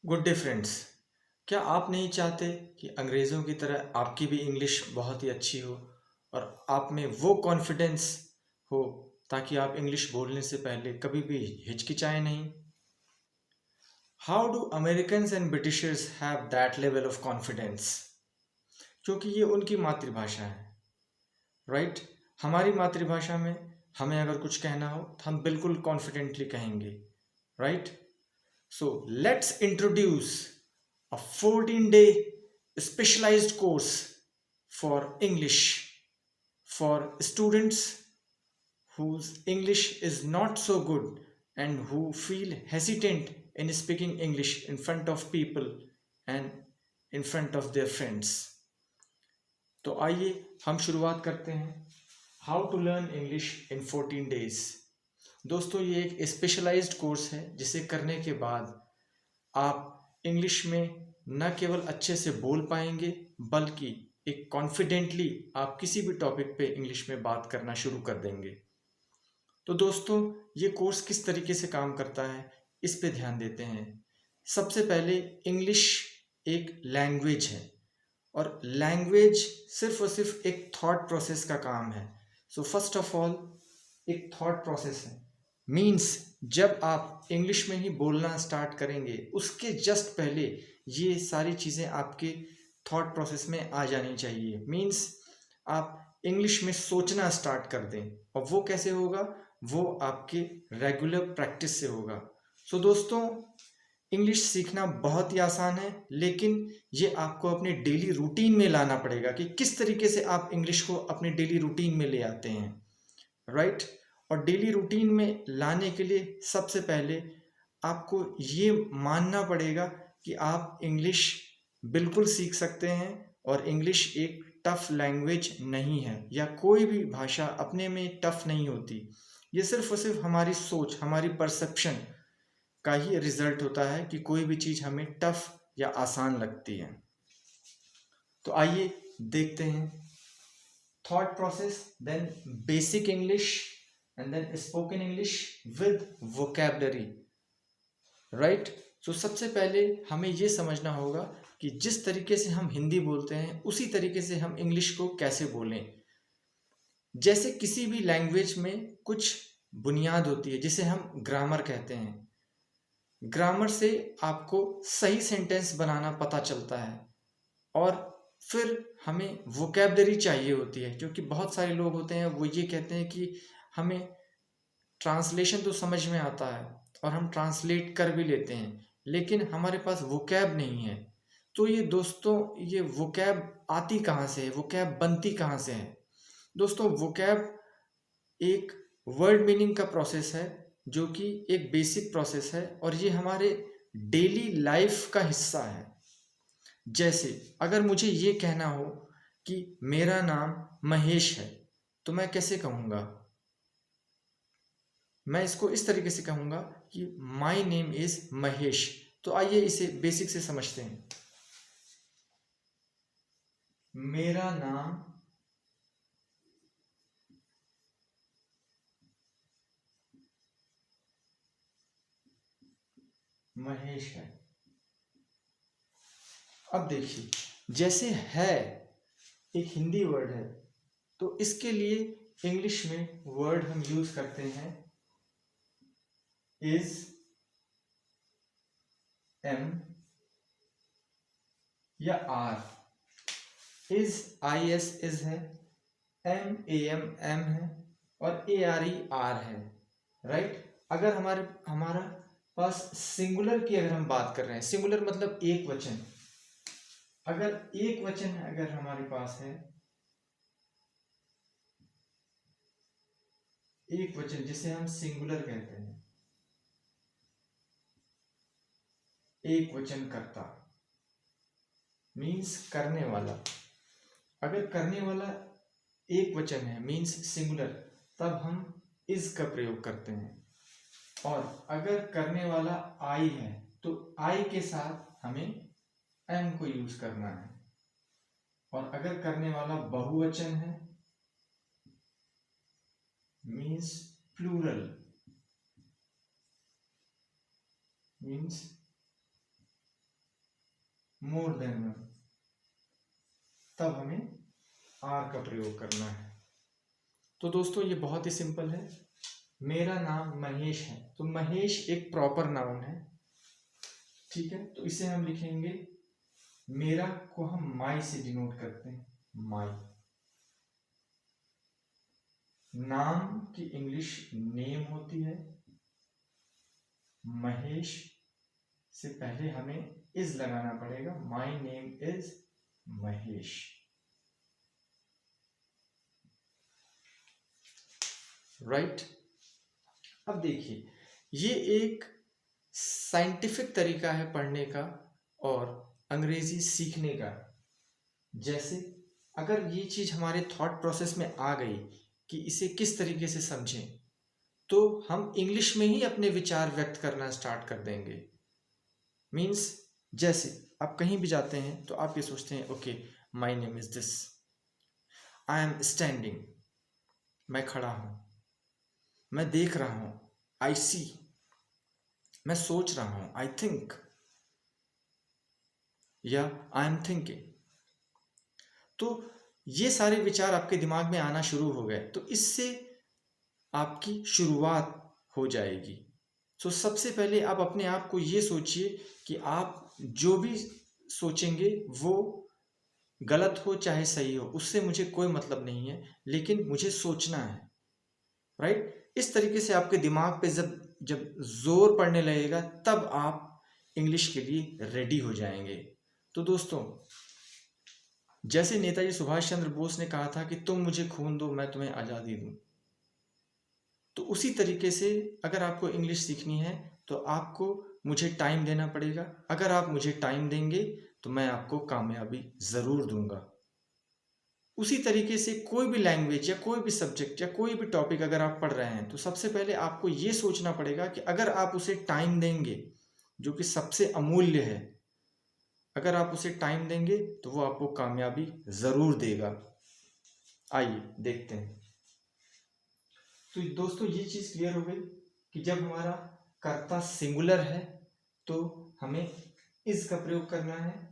Good day friends. क्या आप नहीं चाहते कि अंग्रेज़ों की तरह आपकी भी इंग्लिश बहुत ही अच्छी हो और आप में वो कॉन्फिडेंस हो ताकि आप इंग्लिश बोलने से पहले कभी भी हिचकिचाएं नहीं। How do Americans and Britishers have that level of confidence? क्योंकि ये उनकी मातृभाषा है, राइट? हमारी मातृभाषा में हमें अगर कुछ कहना हो तो हम बिल्कुल कॉन्फिडेंटली कहेंगे, right? So let's introduce a 14-day specialized course for English for students whose English is not so good and who feel hesitant in speaking English in front of people and in front of their friends. तो आइए हम शुरुआत करते हैं। How to learn English in 14 days. दोस्तों, ये एक specialised course है जिसे करने के बाद आप इंग्लिश में न केवल अच्छे से बोल पाएंगे बल्कि एक कॉन्फिडेंटली आप किसी भी टॉपिक पे इंग्लिश में बात करना शुरू कर देंगे। तो दोस्तों, ये कोर्स किस तरीके से काम करता है इस पे ध्यान देते हैं। सबसे पहले, इंग्लिश एक लैंग्वेज है और लैंग्वेज सिर्फ और सिर्फ एक थॉट प्रोसेस का काम है। सो फर्स्ट ऑफ ऑल, एक थॉट प्रोसेस है। मीन्स जब आप इंग्लिश में ही बोलना स्टार्ट करेंगे उसके जस्ट पहले ये सारी चीज़ें आपके थॉट प्रोसेस में आ जानी चाहिए। मीन्स आप इंग्लिश में सोचना स्टार्ट कर दें। और वो कैसे होगा? वो आपके रेगुलर प्रैक्टिस से होगा। सो दोस्तों, इंग्लिश सीखना बहुत ही आसान है, लेकिन ये आपको अपने डेली रूटीन में लाना पड़ेगा कि किस तरीके से आप इंग्लिश को अपने डेली रूटीन में ले आते हैं, राइट? और डेली रूटीन में लाने के लिए सबसे पहले आपको ये मानना पड़ेगा कि आप इंग्लिश बिल्कुल सीख सकते हैं और इंग्लिश एक टफ लैंग्वेज नहीं है, या कोई भी भाषा अपने में टफ नहीं होती। ये सिर्फ और सिर्फ हमारी सोच, हमारी परसेप्शन का ही रिजल्ट होता है कि कोई भी चीज़ हमें टफ या आसान लगती है। तो आइए देखते हैं। Thought process, then basic English and then spoken English with vocabulary, right? So सबसे पहले हमें ये समझना होगा कि जिस तरीके से हम हिंदी बोलते हैं उसी तरीके से हम इंग्लिश को कैसे बोलें। जैसे किसी भी लैंग्वेज में कुछ बुनियाद होती है जिसे हम ग्रामर कहते हैं। ग्रामर से आपको सही सेंटेंस बनाना पता चलता है और फिर हमें वोकैबलरी चाहिए होती है, क्योंकि बहुत सारे लोग होते हैं वो ये कहते हैं कि हमें ट्रांसलेशन तो समझ में आता है और हम ट्रांसलेट कर भी लेते हैं, लेकिन हमारे पास वोकैब नहीं है। तो ये दोस्तों, ये वोकैब आती कहाँ से है, वोकैब बनती कहाँ से है? दोस्तों, वोकैब एक वर्ड मीनिंग का प्रोसेस है जो कि एक बेसिक प्रोसेस है और ये हमारे डेली लाइफ का हिस्सा है। जैसे अगर मुझे ये कहना हो कि मेरा नाम महेश है, तो मैं कैसे कहूँगा? मैं इसको इस तरीके से कहूँगा कि माई नेम इज़ महेश। तो आइए इसे बेसिक से समझते हैं। मेरा नाम महेश है। अब देखिए, जैसे है एक हिंदी वर्ड है, तो इसके लिए इंग्लिश में वर्ड हम यूज करते हैं इज, एम या are. Is I S is है, एम ए एम है और ए आर ई आर है, राइट? अगर हमारा पास सिंगुलर की अगर हम बात कर रहे हैं, सिंगुलर मतलब एक वचन, अगर एक वचन अगर हमारे पास है, एक वचन जिसे हम सिंगुलर कहते हैं, एक वचन कर्ता मीन्स करने वाला। अगर करने वाला एक वचन है मीन्स सिंगुलर, तब हम इज का प्रयोग करते हैं। और अगर करने वाला आई है तो आई के साथ हमें एम को यूज करना है। और अगर करने वाला बहुवचन है means plural, means more than one, तब हमें आर का प्रयोग करना है। तो दोस्तों ये बहुत ही सिंपल है। मेरा नाम महेश है, तो महेश एक प्रॉपर नाउन है, ठीक है। तो इसे हम लिखेंगे, मेरा को हम माई से डिनोट करते हैं, माई। नाम की इंग्लिश नेम होती है, महेश से पहले हमें इज लगाना पड़ेगा, my name is Mahesh, right. अब देखिए, ये एक साइंटिफिक तरीका है पढ़ने का और अंग्रेजी सीखने का। जैसे अगर ये चीज हमारे थॉट प्रोसेस में आ गई कि इसे किस तरीके से समझें, तो हम इंग्लिश में ही अपने विचार व्यक्त करना स्टार्ट कर देंगे। मीन्स जैसे आप कहीं भी जाते हैं तो आप ये सोचते हैं, okay my name is this, I am standing, मैं खड़ा हूं, मैं देख रहा हूं, आई सी, मैं सोच रहा हूं, आई थिंक, या आई एम थिंकिंग। तो ये सारे विचार आपके दिमाग में आना शुरू हो गए, तो इससे आपकी शुरुआत हो जाएगी। तो सबसे पहले आप अपने आप को ये सोचिए कि आप जो भी सोचेंगे वो गलत हो चाहे सही हो, उससे मुझे कोई मतलब नहीं है, लेकिन मुझे सोचना है, राइट। इस तरीके से आपके दिमाग पे जब जब जोर पड़ने लगेगा, तब आप इंग्लिश के लिए रेडी हो जाएंगे। तो दोस्तों, जैसे नेताजी सुभाष चंद्र बोस ने कहा था कि तुम मुझे खून दो, मैं तुम्हें आज़ादी दूं, तो उसी तरीके से अगर आपको इंग्लिश सीखनी है तो आपको मुझे टाइम देना पड़ेगा। अगर आप मुझे टाइम देंगे तो मैं आपको कामयाबी ज़रूर दूंगा। उसी तरीके से कोई भी लैंग्वेज या कोई भी सब्जेक्ट या कोई भी टॉपिक अगर आप पढ़ रहे हैं, तो सबसे पहले आपको ये सोचना पड़ेगा कि अगर आप उसे टाइम देंगे, जो कि सबसे अमूल्य है, अगर आप उसे टाइम देंगे तो वो आपको कामयाबी ज़रूर देगा। आइए देखते हैं। तो दोस्तों, ये चीज़ क्लियर हो गई कि जब हमारा कर्ता सिंगुलर है तो हमें इज का प्रयोग करना है।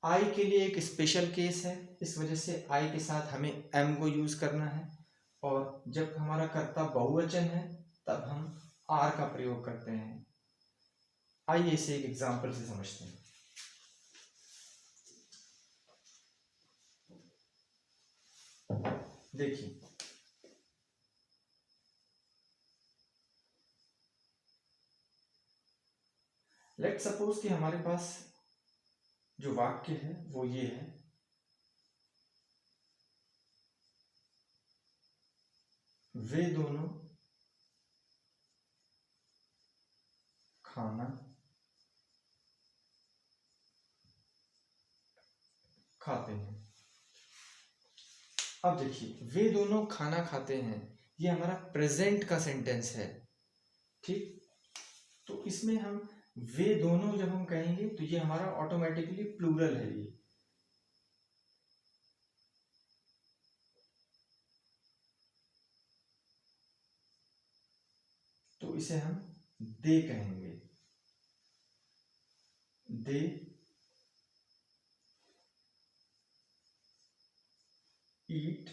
आई के लिए एक स्पेशल केस है, इस वजह से आई के साथ हमें एम को यूज करना है। और जब हमारा कर्ता बहुवचन है तब हम आर का प्रयोग करते हैं। आइए इसे एक एग्जाम्पल से समझते हैं। देखिए, लेट सपोज कि हमारे पास जो वाक्य है वो ये है, वे दोनों खाना खाते हैं। अब देखिए, वे दोनों खाना खाते हैं, ये हमारा प्रेजेंट का सेंटेंस है, ठीक। तो इसमें हम वे दोनों जब हम कहेंगे तो ये हमारा ऑटोमेटिकली प्लूरल है ये। तो इसे हम दे कहेंगे, दे ईट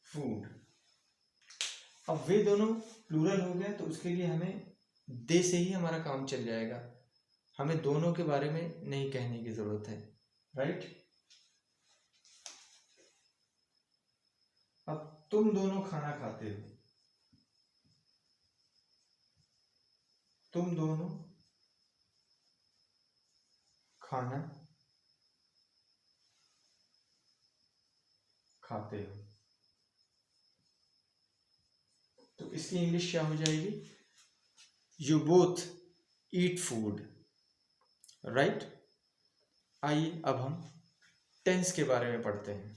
फूड। अब वे दोनों प्लूरल हो गया तो उसके लिए हमें दे से ही हमारा काम चल जाएगा, हमें दोनों के बारे में नहीं कहने की जरूरत है, राइट। अब तुम दोनों खाना खाते हो, तुम दोनों खाना खाते हो, तो इसकी इंग्लिश क्या हो जाएगी? You both eat food, right. आइए अब हम टेंस के बारे में पढ़ते हैं।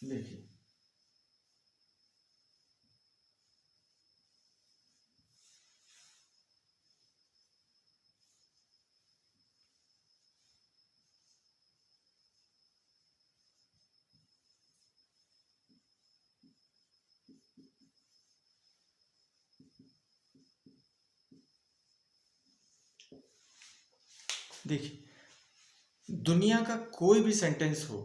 देखिए, देखिए, दुनिया का कोई भी सेंटेंस हो,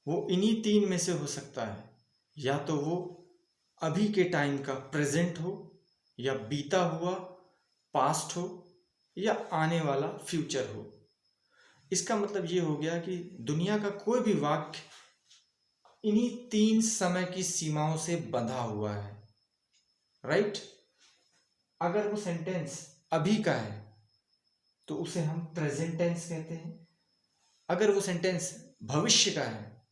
वो इन्हीं तीन में से हो सकता है। या तो वो अभी के टाइम का प्रेजेंट हो, या बीता हुआ पास्ट हो, या आने वाला फ्यूचर हो। इसका मतलब ये हो गया कि दुनिया का कोई भी वाक्य इन्हीं तीन समय की सीमाओं से बंधा हुआ है। राइट? अगर वो सेंटेंस अभी का है तो उसे हम प्रेजेंट टेंस कहते हैं। अगर वो सेंटेंस भविष्य का है,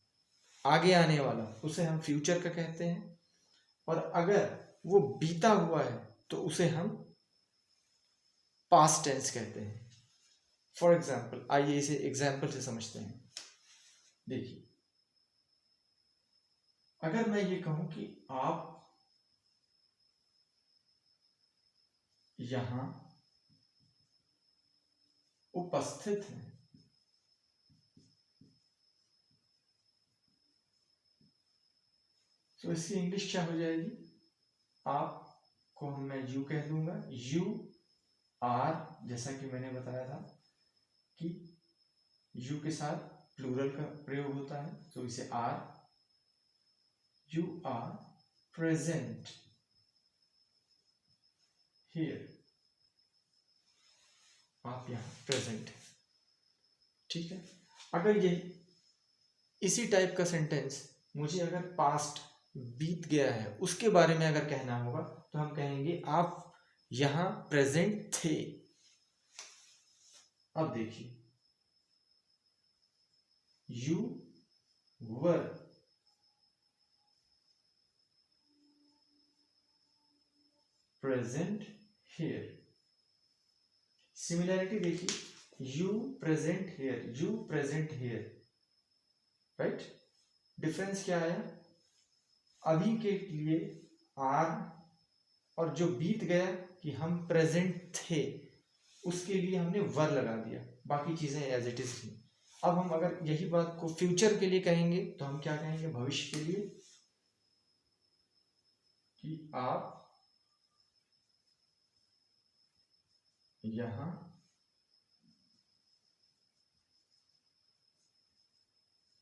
आगे आने वाला, उसे हम फ्यूचर का कहते हैं। और अगर वो बीता हुआ है तो उसे हम पास्ट टेंस कहते हैं। फॉर एग्जाम्पल, आइए इसे एग्जाम्पल से समझते हैं। देखिए, अगर मैं ये कहूं कि आप यहां उपस्थित हैं, तो इसकी इंग्लिश क्या हो जाएगी? आपको मैं यू कह दूंगा, यू आर, जैसा कि मैंने बताया था कि यू के साथ प्लूरल का प्रयोग होता है, तो इसे are, you are present here, आप यहां प्रेजेंट है। ठीक है? अगर ये इसी टाइप का सेंटेंस मुझे अगर पास्ट बीत गया है उसके बारे में अगर कहना होगा तो हम कहेंगे आप यहां प्रेजेंट थे। अब देखिए, you were present here. Similarity देखिए, you present here, you present here. Right? Difference क्या आया? अभी के लिए आर, और जो बीत गया कि हम प्रेजेंट थे उसके लिए हमने वर लगा दिया, बाकी चीजें एज इट इज थी। अब हम अगर यही बात को फ्यूचर के लिए कहेंगे तो हम क्या कहेंगे भविष्य के लिए? कि आप यहां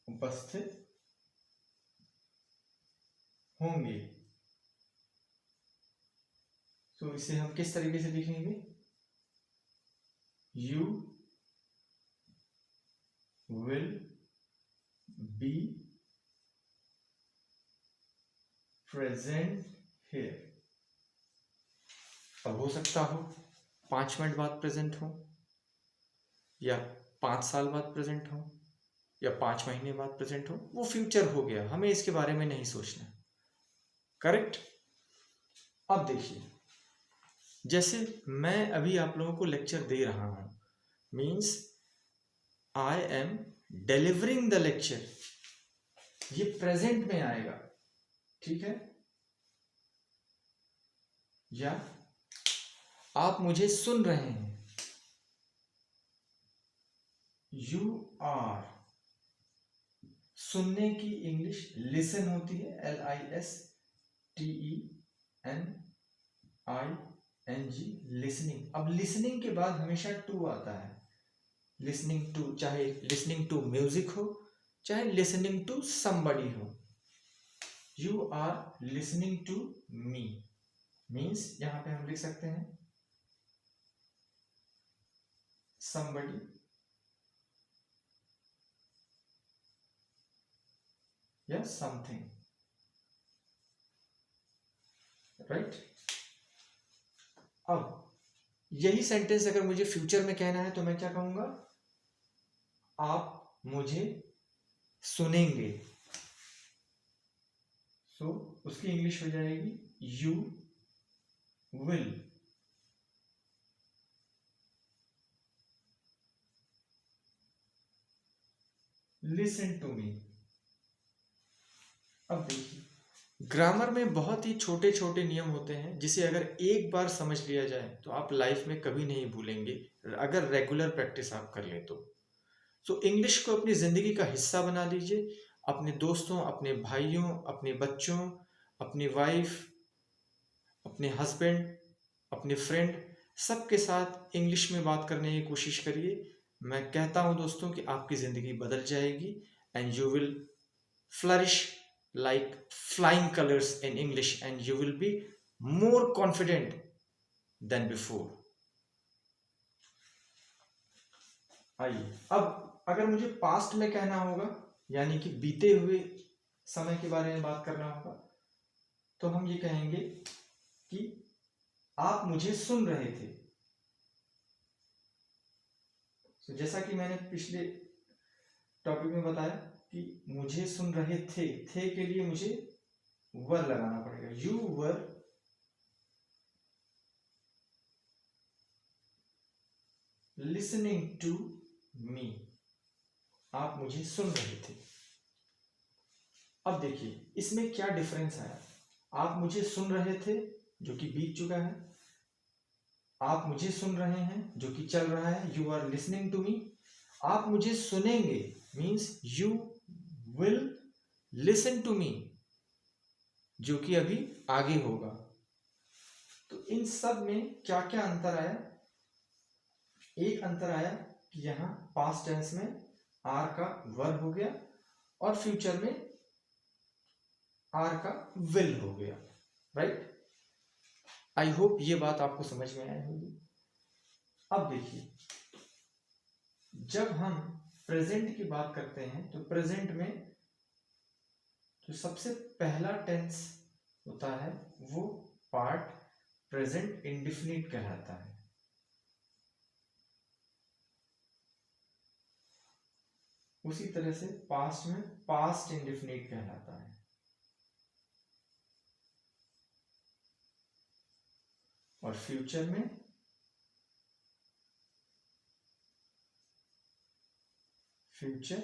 उपस्थित होंगे। तो इसे हम किस तरीके से लिखेंगे? You will be present here. अब हो सकता हो 5 मिनट बाद प्रेजेंट हो, या 5 साल बाद प्रेजेंट हो, या 5 महीने बाद प्रेजेंट हो, वो फ्यूचर हो गया, हमें इसके बारे में नहीं सोचना। करेक्ट? अब देखिए, जैसे मैं अभी आप लोगों को लेक्चर दे रहा हूं, means I am delivering the lecture, ये प्रेजेंट में आएगा। ठीक है? या आप मुझे सुन रहे हैं, यू आर। सुनने की इंग्लिश लिसन होती है, LISTENING, लिसनिंग। अब लिसनिंग के बाद हमेशा टू आता है। लिसनिंग टू, चाहे लिसनिंग टू म्यूजिक हो, चाहे लिसनिंग टू समबडी हो। You are listening to me means यहां पे हम लिख सकते हैं somebody या something। राइट? अब यही सेंटेंस अगर मुझे फ्यूचर में कहना है तो मैं क्या कहूंगा? आप मुझे सुनेंगे। सो उसकी इंग्लिश हो जाएगी you will listen to me. अब देखिए, ग्रामर में बहुत ही छोटे छोटे नियम होते हैं जिसे अगर एक बार समझ लिया जाए तो आप लाइफ में कभी नहीं भूलेंगे, अगर रेगुलर प्रैक्टिस आप कर ले तो इंग्लिश को अपनी जिंदगी का हिस्सा बना लीजिए। अपने दोस्तों, अपने भाइयों, अपने बच्चों, अपनी वाइफ, अपने हस्बैंड अपने फ्रेंड सबके साथ इंग्लिश में बात करने की कोशिश करिए। मैं कहता हूं दोस्तों कि आपकी ज़िंदगी बदल जाएगी and you will flourish like flying colors in English and you will be more confident than before. आइए, अब अगर मुझे पास्ट में कहना होगा यानी कि बीते हुए समय के बारे में बात करना होगा तो हम ये कहेंगे कि आप मुझे सुन रहे थे। तो जैसा कि मैंने पिछले टॉपिक में बताया कि मुझे सुन रहे थे के लिए मुझे वर लगाना पड़ेगा। You were listening to me, आप मुझे सुन रहे थे। अब देखिए इसमें क्या डिफरेंस आया। आप मुझे सुन रहे थे जो कि बीत चुका है, आप मुझे सुन रहे हैं जो कि चल रहा है, you are listening to me. आप मुझे सुनेंगे means you will listen to me, जो कि अभी आगे होगा। तो इन सब में क्या क्या अंतर आया। एक अंतर आया कि यहां पास्ट टेंस में आर का वर हो गया और फ्यूचर में आर का विल हो गया। राइट, आई होप ये बात आपको समझ में आई होगी। अब देखिए जब हम प्रेजेंट की बात करते हैं तो प्रेजेंट में जो सबसे पहला टेंस होता है वो पार्ट प्रेजेंट इंडेफिनिट कहलाता है। उसी तरह से पास्ट में पास्ट इंडेफिनिट कहलाता है और फ्यूचर में फ्यूचर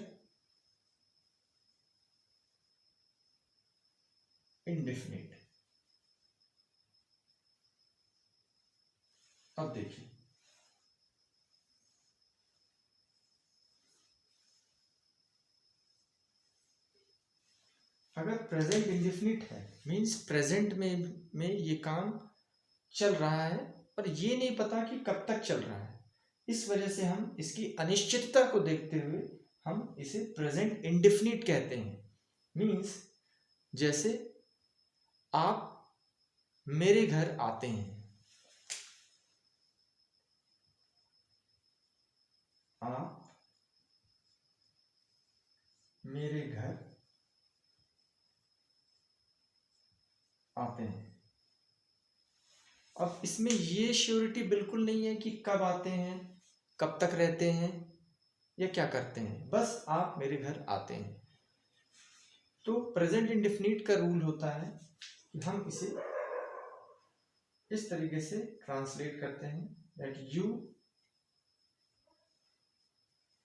इंडेफिनिट। अब देखिए अगर प्रेजेंट इंडेफिनिट है मींस प्रेजेंट में ये काम चल रहा है पर ये नहीं पता कि कब तक चल रहा है। इस वजह से हम इसकी अनिश्चितता को देखते हुए हम इसे प्रेजेंट इंडेफिनिट कहते हैं। मींस जैसे आप मेरे घर आते हैं, आप मेरे घर आते हैं। अब इसमें ये श्योरिटी बिल्कुल नहीं है कि कब आते हैं, कब तक रहते हैं या क्या करते हैं, बस आप मेरे घर आते हैं। तो प्रेजेंट इंडेफिनिट का रूल होता है कि हम इसे इस तरीके से ट्रांसलेट करते हैं that you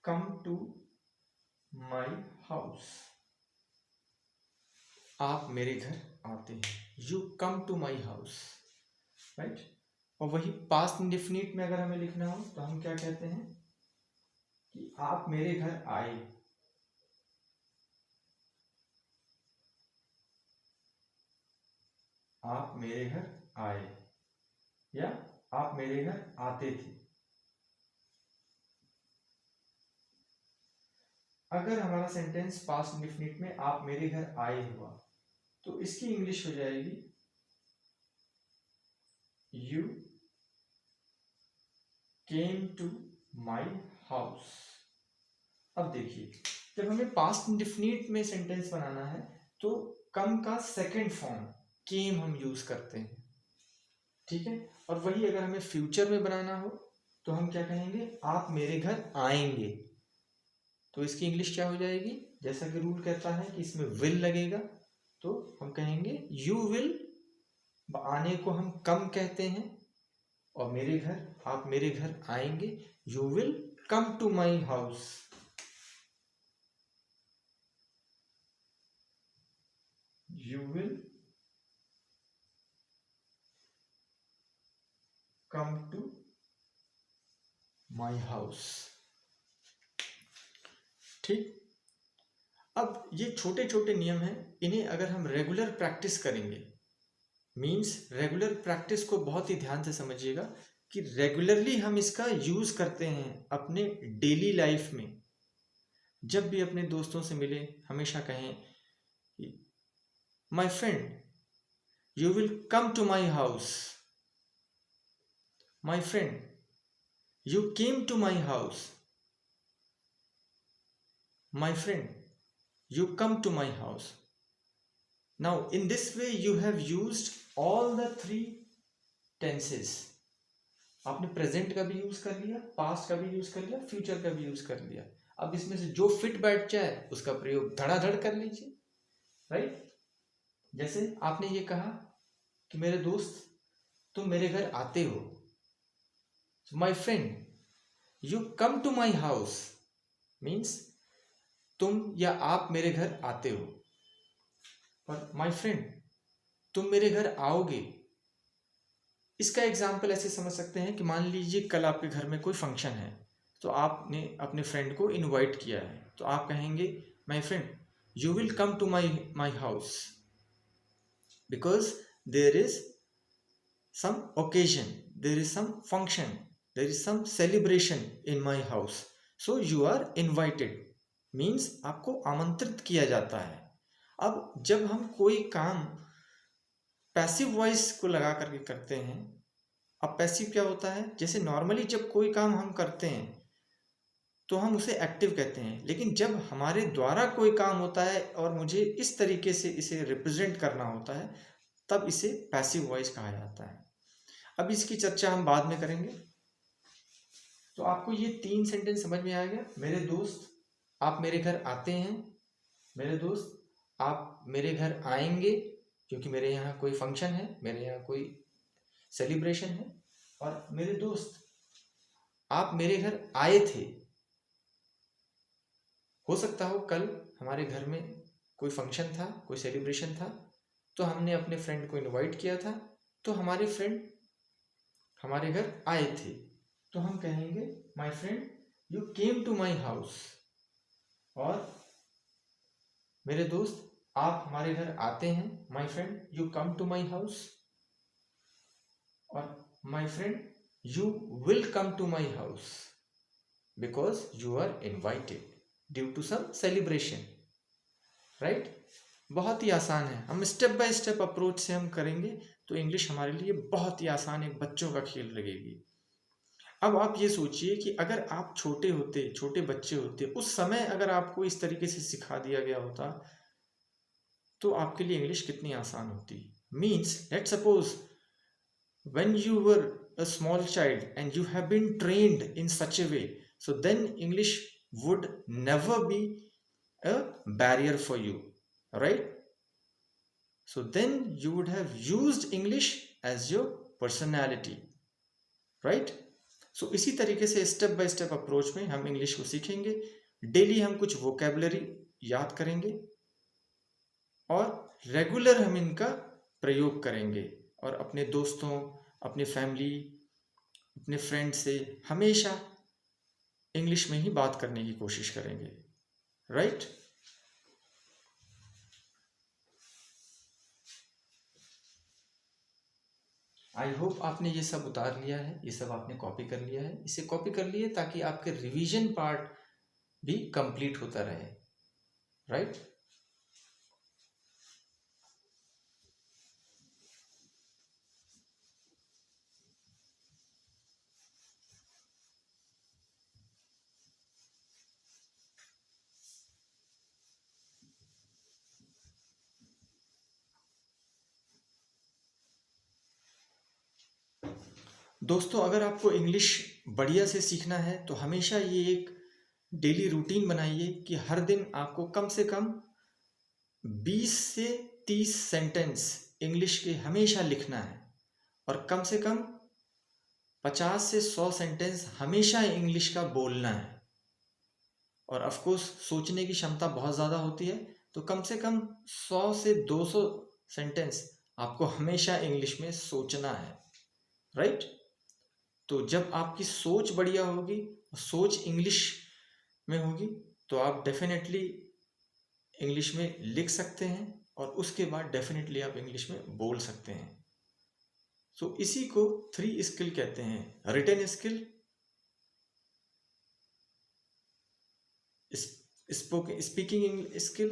come to my house, आप मेरे घर आते हैं, you come to my house. Right, और वही पास्ट इंडेफिनिट में अगर हमें लिखना हो तो हम क्या कहते हैं कि आप मेरे घर आए, आप मेरे घर आए या आप मेरे घर आते थे। अगर हमारा सेंटेंस पास्ट इंडेफिनिट में आप मेरे घर आए हुआ तो इसकी इंग्लिश हो जाएगी you came to my house. अब देखिए जब हमें पास्ट इंडेफिनिट में सेंटेंस बनाना है तो कम का सेकंड फॉर्म केम हम यूज करते हैं। ठीक है, और वही अगर हमें फ्यूचर में बनाना हो तो हम क्या कहेंगे, आप मेरे घर आएंगे। तो इसकी इंग्लिश क्या हो जाएगी, जैसा कि रूल कहता है कि इसमें विल लगेगा तो हम कहेंगे यू विल, आने को हम कम कहते हैं और मेरे घर, आप मेरे घर आएंगे, you will come to my house. You will come to my house. ठीक, अब ये छोटे छोटे नियम हैं, इन्हें अगर हम रेगुलर प्रैक्टिस करेंगे मीन्स रेगुलर प्रैक्टिस को बहुत ही ध्यान से समझिएगा कि रेगुलरली हम इसका यूज करते हैं अपने डेली लाइफ में। जब भी अपने दोस्तों से मिले हमेशा कहें कि my friend you will come to my house, my friend you came to my house, my friend you come to my house. Now in this way you have used all the three tenses. आपने present का भी use कर लिया, past का भी use कर लिया, future का भी यूज कर लिया। अब इसमें से जो फिट बैठ जाए उसका प्रयोग धड़ाधड़ कर लीजिए, राइट। जैसे आपने ये कहा कि मेरे दोस्त तुम मेरे घर आते हो, my friend you come to my house means तुम या आप मेरे घर आते हो। और माय फ्रेंड तुम मेरे घर आओगे, इसका एग्जाम्पल ऐसे समझ सकते हैं कि मान लीजिए कल आपके घर में कोई फंक्शन है, तो आपने अपने फ्रेंड को इनवाइट किया है, तो आप कहेंगे my friend you will come to my house because there is some occasion, there is some function, there is some celebration in my house, so you are invited. Means आपको आमंत्रित किया जाता है। अब जब हम कोई काम पैसिव वॉइस को लगा करके करते हैं, अब पैसिव क्या होता है, जैसे नॉर्मली जब कोई काम हम करते हैं तो हम उसे एक्टिव कहते हैं, लेकिन जब हमारे द्वारा कोई काम होता है और मुझे इस तरीके से इसे रिप्रेजेंट करना होता है तब इसे पैसिव वॉइस कहा जाता है। अब इसकी चर्चा हम बाद में करेंगे। तो आपको ये 3 सेंटेंस समझ में आ गया। मेरे दोस्त आप मेरे घर आते हैं, मेरे दोस्त आप मेरे घर आएंगे क्योंकि मेरे यहाँ कोई फंक्शन है, मेरे यहाँ कोई सेलिब्रेशन है, और मेरे दोस्त आप मेरे घर आए थे। हो सकता हो कल हमारे घर में कोई फंक्शन था, कोई सेलिब्रेशन था, तो हमने अपने फ्रेंड को इनवाइट किया था, तो हमारे फ्रेंड हमारे घर आए थे, तो हम कहेंगे my friend you came to my house. और मेरे दोस्त आप हमारे घर आते हैं, my friend you come to my house. और my friend you will come to my house because you are invited due to some celebration, right. बहुत ही आसान है, हम स्टेप बाय स्टेप अप्रोच से हम करेंगे तो इंग्लिश हमारे लिए बहुत ही आसान, एक बच्चों का खेल लगेगी। अब आप ये सोचिए कि अगर आप छोटे बच्चे होते, उस समय अगर आपको इस तरीके से सिखा दिया गया होता तो आपके लिए इंग्लिश कितनी आसान होती। Means let's suppose when you were a small child and you have been trained in such a way, so then English would never be a barrier for you, right. So then you would have used English as your personality, right. So इसी तरीके से step by step approach में हम English को सीखेंगे। Daily हम कुछ vocabulary याद करेंगे और रेगुलर हम इनका प्रयोग करेंगे, और अपने दोस्तों, अपने फैमिली, अपने फ्रेंड से हमेशा इंग्लिश में ही बात करने की कोशिश करेंगे, राइट। आई होप आपने ये सब उतार लिया है, ये सब आपने कॉपी कर लिया है। इसे कॉपी कर लिए ताकि आपके रिवीजन पार्ट भी कंप्लीट होता रहे, राइट। दोस्तों अगर आपको इंग्लिश बढ़िया से सीखना है तो हमेशा ये एक डेली रूटीन बनाइए कि हर दिन आपको कम से कम 20 से 30 सेंटेंस इंग्लिश के हमेशा लिखना है, और कम से कम 50 से 100 सेंटेंस हमेशा इंग्लिश का बोलना है। और ऑफ कोर्स सोचने की क्षमता बहुत ज़्यादा होती है, तो कम से कम 100 से 200 सेंटेंस आपको हमेशा इंग्लिश में सोचना है, राइट। तो जब आपकी सोच बढ़िया होगी, सोच इंग्लिश में होगी, तो आप डेफिनेटली इंग्लिश में लिख सकते हैं, और उसके बाद डेफिनेटली आप इंग्लिश में बोल सकते हैं, तो इसी को 3 स्किल कहते हैं। रिटन स्किल, स्पीकिंग स्किल,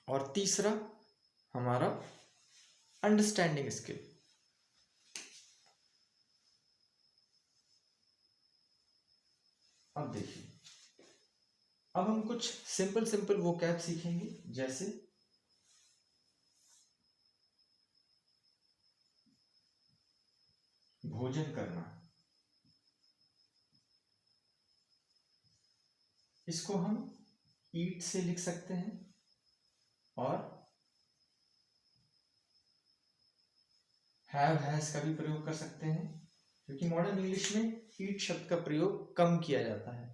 और तीसरा हमारा अंडरस्टैंडिंग स्किल। अब देखिए, अब हम कुछ सिंपल वोकैब सीखेंगे, जैसे भोजन करना। इसको हम ईट से लिख सकते हैं, और हैव हैज का भी प्रयोग कर सकते हैं, क्योंकि मॉडर्न इंग्लिश में ईट शब्द का प्रयोग कम किया जाता है।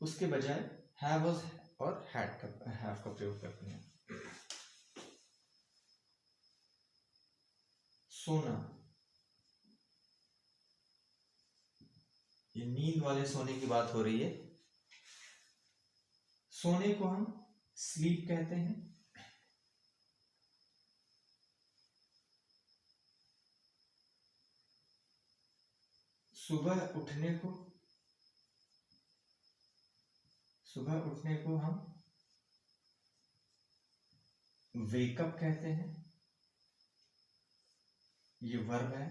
उसके बजाय हैव और हैव का प्रयोग करते हैं। सोना, ये नींद वाले सोने की बात हो रही है। सोने को हम स्लीप कहते हैं। सुबह उठने को हम वेकअप कहते हैं। ये वर्ब है,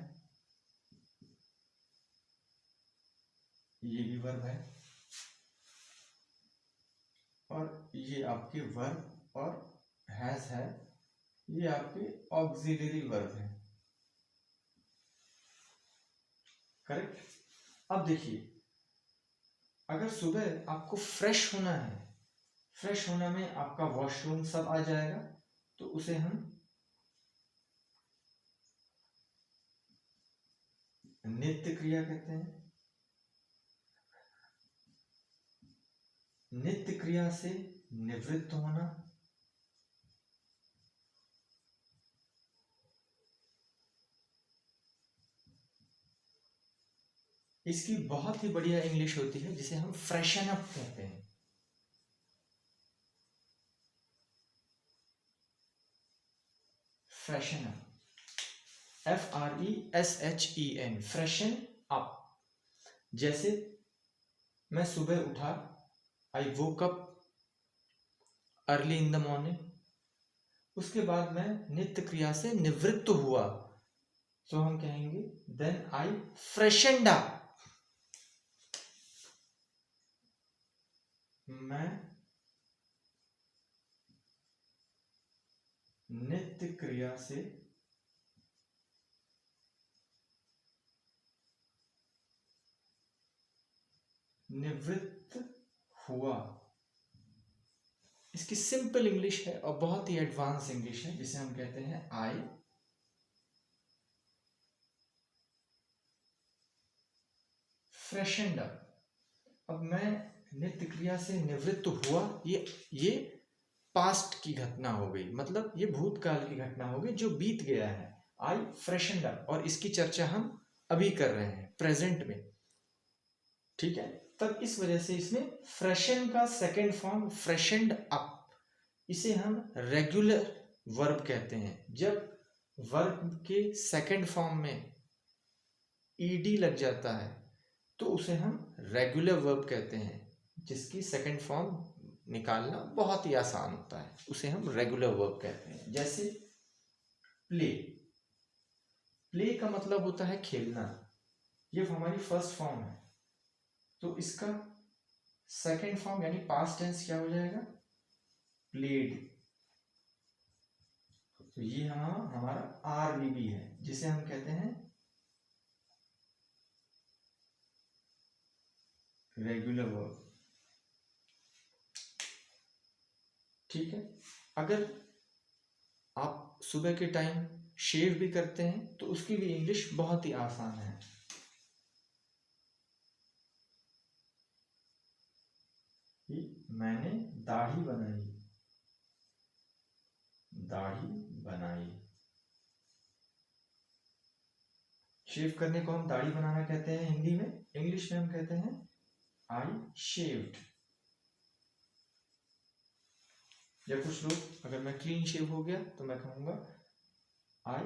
ये भी वर्ब है, और ये आपके वर्ब और हैज है, ये आपके ऑक्सिलरी वर्ब है। करेक्ट। अब देखिए, अगर सुबह आपको फ्रेश होना है, फ्रेश होना में आपका वॉशरूम सब आ जाएगा, तो उसे हम नित्य क्रिया कहते हैं। नित्य क्रिया से निवृत्त होना, इसकी बहुत ही बढ़िया इंग्लिश होती है, जिसे हम फ्रेशन अप कहते हैं। Freshen up, FRESHEN, freshen up. जैसे मैं सुबह उठा, I woke up early in the morning, उसके बाद मैं नित्य क्रिया से निवृत्त हुआ, तो हम कहेंगे देन आई फ्रेशनड अप। मैं नित्य क्रिया से निवृत्त हुआ। इसकी सिंपल इंग्लिश है और बहुत ही एडवांस इंग्लिश है, जिसे हम कहते हैं आई फ्रेशनड अप। अब मैं नित्य क्रिया से निवृत्त हुआ, ये पास्ट की घटना हो गई, मतलब ये भूतकाल की घटना हो गई जो बीत गया है। आई फ्रेशनड अप, और इसकी चर्चा हम अभी कर रहे हैं प्रेजेंट में, ठीक है। तब इस वजह से इसमें फ्रेशन का सेकेंड फॉर्म फ्रेशनड अप, इसे हम रेगुलर वर्ब कहते हैं। जब वर्ब के सेकेंड फॉर्म में ईडी लग जाता है, तो उसे हम रेगुलर वर्ब कहते हैं, जिसकी सेकेंड फॉर्म निकालना बहुत ही आसान होता है, उसे हम रेगुलर वर्ब कहते हैं। जैसे प्ले, प्ले का मतलब होता है खेलना, ये हमारी फर्स्ट फॉर्म है, तो इसका सेकेंड फॉर्म यानी पास्ट टेंस क्या हो जाएगा, प्लेड। तो ये हमारा RVB है, जिसे हम कहते हैं रेगुलर वर्ब, ठीक है। अगर आप सुबह के टाइम शेव भी करते हैं, तो उसकी भी इंग्लिश बहुत ही आसान है। मैंने दाढ़ी बनाई, दाढ़ी बनाई। शेव करने को हम दाढ़ी बनाना कहते हैं हिंदी में, इंग्लिश में हम कहते हैं आई शेव्ड। या कुछ लोग, अगर मैं क्लीन शेव हो गया, तो मैं कहूँगा आई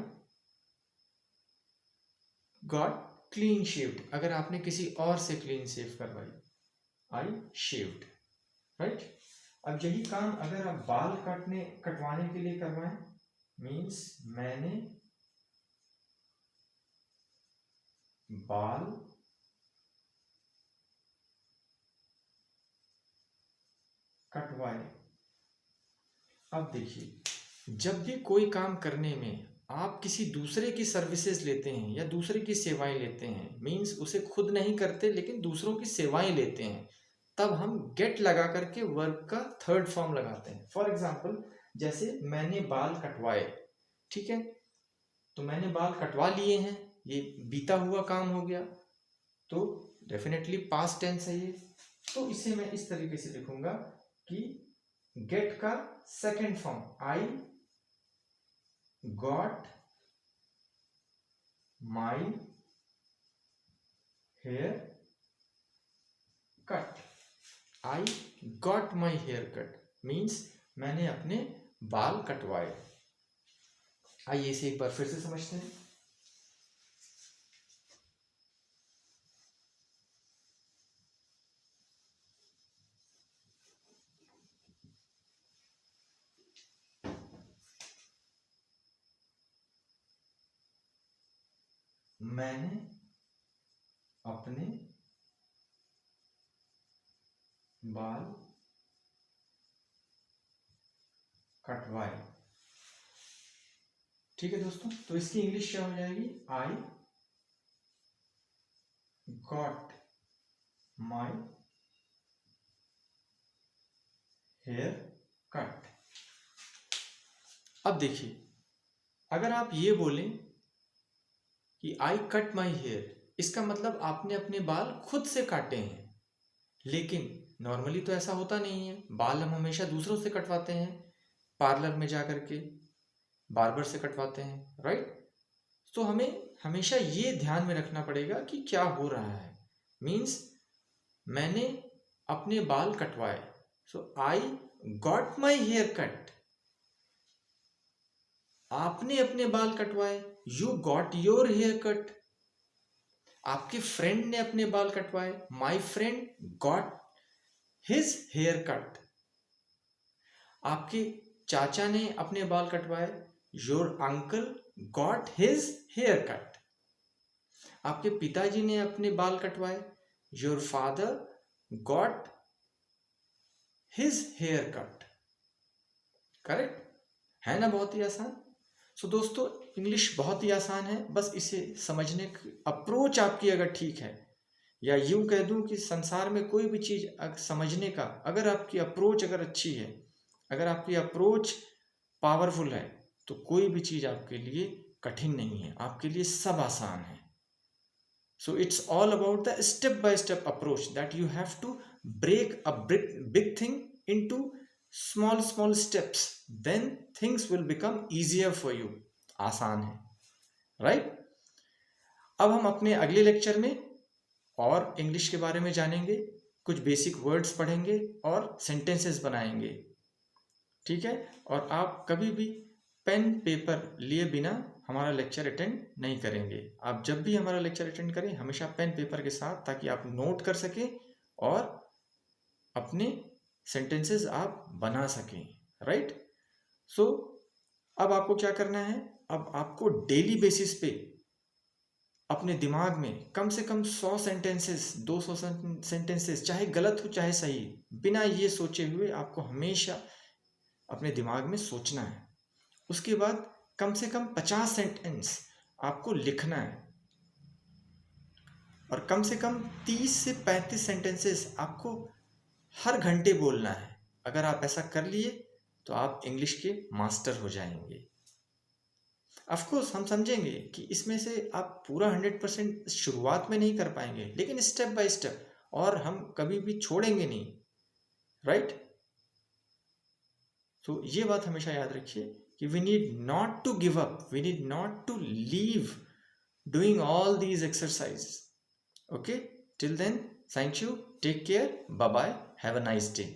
गॉट क्लीन शेव्ड, अगर आपने किसी और से क्लीन शेव करवाई, आई शेव्ड, राइट। अब यही काम अगर आप बाल कटवाने के लिए करवाएं, मीन्स मैंने बाल कटवाए। अब देखिए, जब भी कोई काम करने में आप किसी दूसरे की सर्विसेज लेते हैं या दूसरे की सेवाएं लेते हैं, मीन्स उसे खुद नहीं करते लेकिन दूसरों की सेवाएं लेते हैं, तब हम गेट लगा करके वर्ब का थर्ड फॉर्म लगाते हैं। फॉर एग्जाम्पल, जैसे मैंने बाल कटवाए, ठीक है, तो मैंने बाल कटवा लिए हैं, ये बीता हुआ काम हो गया, तो डेफिनेटली पास्ट टेंस है ये। तो इसे मैं इस तरीके से लिखूंगा कि गेट का second form, I got my hair cut. I got my hair cut means मैंने अपने बाल कटवाए। आइए इसे एक बार फिर से समझते हैं। मैंने अपने बाल कटवाए। ठीक है दोस्तों, तो इसकी इंग्लिश क्या हो जाएगी? I got my hair cut. अब देखिए, अगर आप ये बोलें कि आई कट माई हेयर, इसका मतलब आपने अपने बाल खुद से काटे हैं, लेकिन नॉर्मली तो ऐसा होता नहीं है। बाल हम हमेशा दूसरों से कटवाते हैं, पार्लर में जा करके बार्बर से कटवाते हैं, राइट। तो हमें हमेशा ये ध्यान में रखना पड़ेगा कि क्या हो रहा है। मीन्स मैंने अपने बाल कटवाए, so I got my hair cut. आपने अपने बाल कटवाए, you got your hair cut. आपके फ्रेंड ने अपने बाल कटवाए, my friend got his hair cut. आपके चाचा ने अपने बाल कटवाए, your uncle got his hair cut. आपके पिताजी ने अपने बाल कटवाए, your father got his hair cut. Correct है ना? बहुत ही आसान। सो दोस्तों, इंग्लिश बहुत ही आसान है, बस इसे समझने की अप्रोच आपकी अगर ठीक है, या यूं कह दूं कि संसार में कोई भी चीज समझने का अगर आपकी अप्रोच अगर अच्छी है, अगर आपकी अप्रोच पावरफुल है, तो कोई भी चीज आपके लिए कठिन नहीं है, आपके लिए सब आसान है। So it's all about the step by step approach that you have to break a big thing into small steps, then things will become easier for you। आसान है, राइट। अब हम अपने अगले लेक्चर में और इंग्लिश के बारे में जानेंगे, कुछ बेसिक वर्ड्स पढ़ेंगे और सेंटेंसेस बनाएंगे, ठीक है। और आप कभी भी पेन पेपर लिए बिना हमारा लेक्चर अटेंड नहीं करेंगे। आप जब भी हमारा लेक्चर अटेंड करें, हमेशा पेन पेपर के साथ, ताकि आप नोट कर सकें और अपने सेंटेंसेस आप बना सकें, राइट। सो अब आपको क्या करना है? अब आपको डेली बेसिस पे अपने दिमाग में कम से कम 100 सेंटेंसेस, 200 सेंटेंसेस, चाहे गलत हो चाहे सही, बिना ये सोचे हुए आपको हमेशा अपने दिमाग में सोचना है। उसके बाद कम से कम 50 सेंटेंस आपको लिखना है, और कम से कम 30 से 35 सेंटेंसेस आपको हर घंटे बोलना है। अगर आप ऐसा कर लिए तो आप इंग्लिश के मास्टर हो जाएंगे। ऑफ कोर्स हम समझेंगे कि इसमें से आप पूरा 100% शुरुआत में नहीं कर पाएंगे, लेकिन स्टेप बाय स्टेप, और हम कभी भी छोड़ेंगे नहीं, राइट। तो ये बात हमेशा याद रखिए कि we need not to give up, we need not to leave doing all these exercise. Okay, till then, thank you, take care, bye bye, have a nice day।